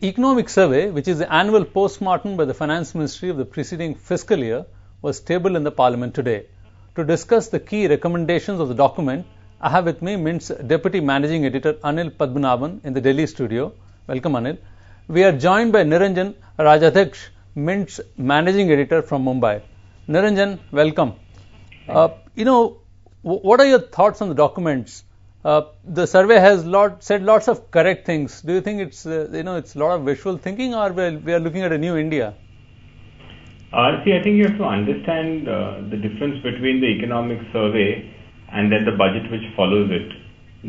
economic survey, which is the annual postmortem by the Finance Ministry of the preceding fiscal year, was tabled in the Parliament today. To discuss the key recommendations of the document, I have with me Mint's Deputy Managing Editor Anil Padmanabhan in the Delhi studio. Welcome, Anil. We are joined by Niranjan Rajadhyaksha, Mint's Managing Editor from Mumbai. Niranjan, welcome. What are your thoughts on the documents? The survey has said lots of correct things. Do you think it's it's a lot of wishful thinking, or we are looking at a new India? I think you have to understand the difference between the economic survey and then the budget which follows it.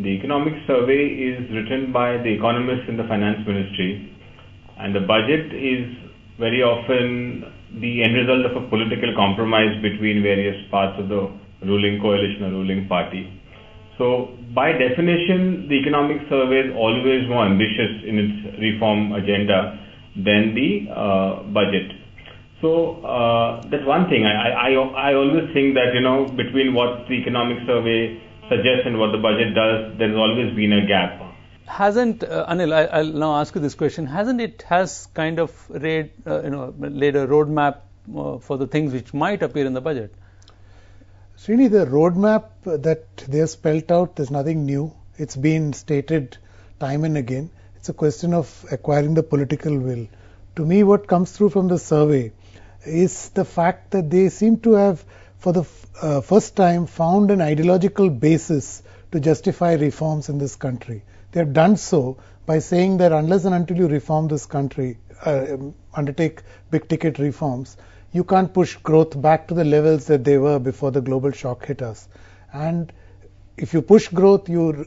The economic survey is written by the economists in the finance ministry, and the budget is very often the end result of a political compromise between various parts of the ruling coalition or ruling party. So, by definition, the economic survey is always more ambitious in its reform agenda than the budget. So, that's one thing. I always think that, between what the economic survey suggests and what the budget does, there's always been a gap. Hasn't, Anil, I'll now ask you this question, hasn't it kind of laid a roadmap for the things which might appear in the budget? Srini, the roadmap that they have spelt out, there's nothing new. It's been stated time and again. It's a question of acquiring the political will. To me, what comes through from the survey is the fact that they seem to have, for the first time, found an ideological basis to justify reforms in this country. They have done so by saying that unless and until you reform this country, undertake big ticket reforms, you can't push growth back to the levels that they were before the global shock hit us. And if you push growth, you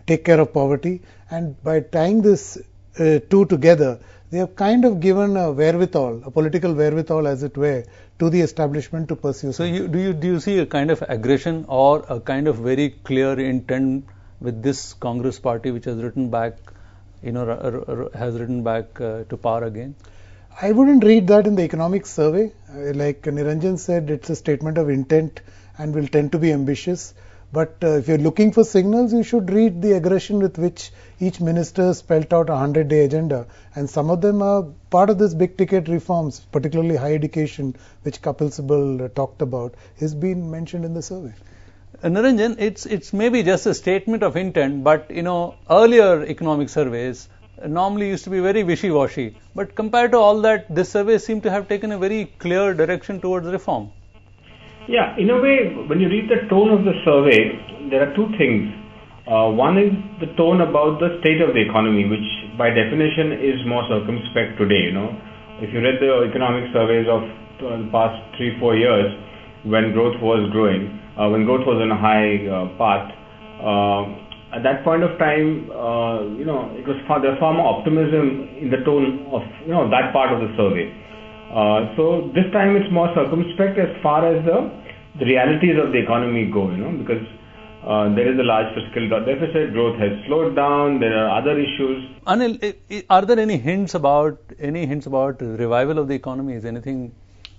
take care of poverty. And by tying this two together, they have kind of given a wherewithal, a political wherewithal, as it were, to the establishment to pursue. So, do you see a kind of aggression or a kind of very clear intent with this Congress party, which has written back, to power again? I wouldn't read that in the economic survey. Like Niranjan said, it's a statement of intent and will tend to be ambitious. But if you're looking for signals, you should read the aggression with which each minister spelt out a 100-day agenda. And some of them are part of this big ticket reforms, particularly higher education, which Kapil Sibal talked about, is being mentioned in the survey. Niranjan, it's maybe just a statement of intent, but earlier economic surveys normally used to be very wishy-washy. But compared to all that, this survey seemed to have taken a very clear direction towards reform. Yeah, in a way, when you read the tone of the survey, there are two things. One is the tone about the state of the economy, which by definition is more circumspect today. If you read the economic surveys of the past 3-4 years, when growth was growing, when growth was on a high path, at that point of time, it was there was far more optimism in the tone of that part of the survey. So this time it's more circumspect as far as the realities of the economy go, because there is a large fiscal deficit, growth has slowed down, there are other issues. Anil, are there any hints about revival of the economy? Is anything?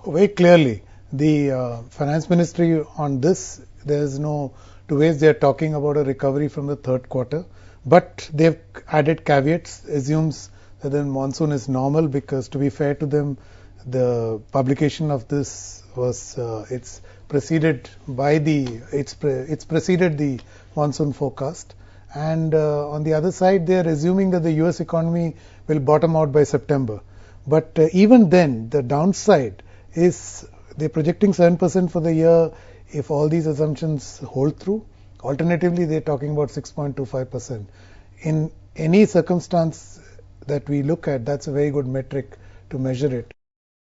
Very clearly, the finance ministry on this, there is no two ways. They are talking about a recovery from the third quarter, but they've added caveats, assumes that the monsoon is normal, because to be fair to them, the publication of this was it's preceded the monsoon forecast, and on the other side they are assuming that the US economy will bottom out by September. But even then, the downside is they're projecting 7% for the year if all these assumptions hold through. Alternatively, they're talking about 6.25%. In any circumstance that we look at, that's a very good metric to measure it.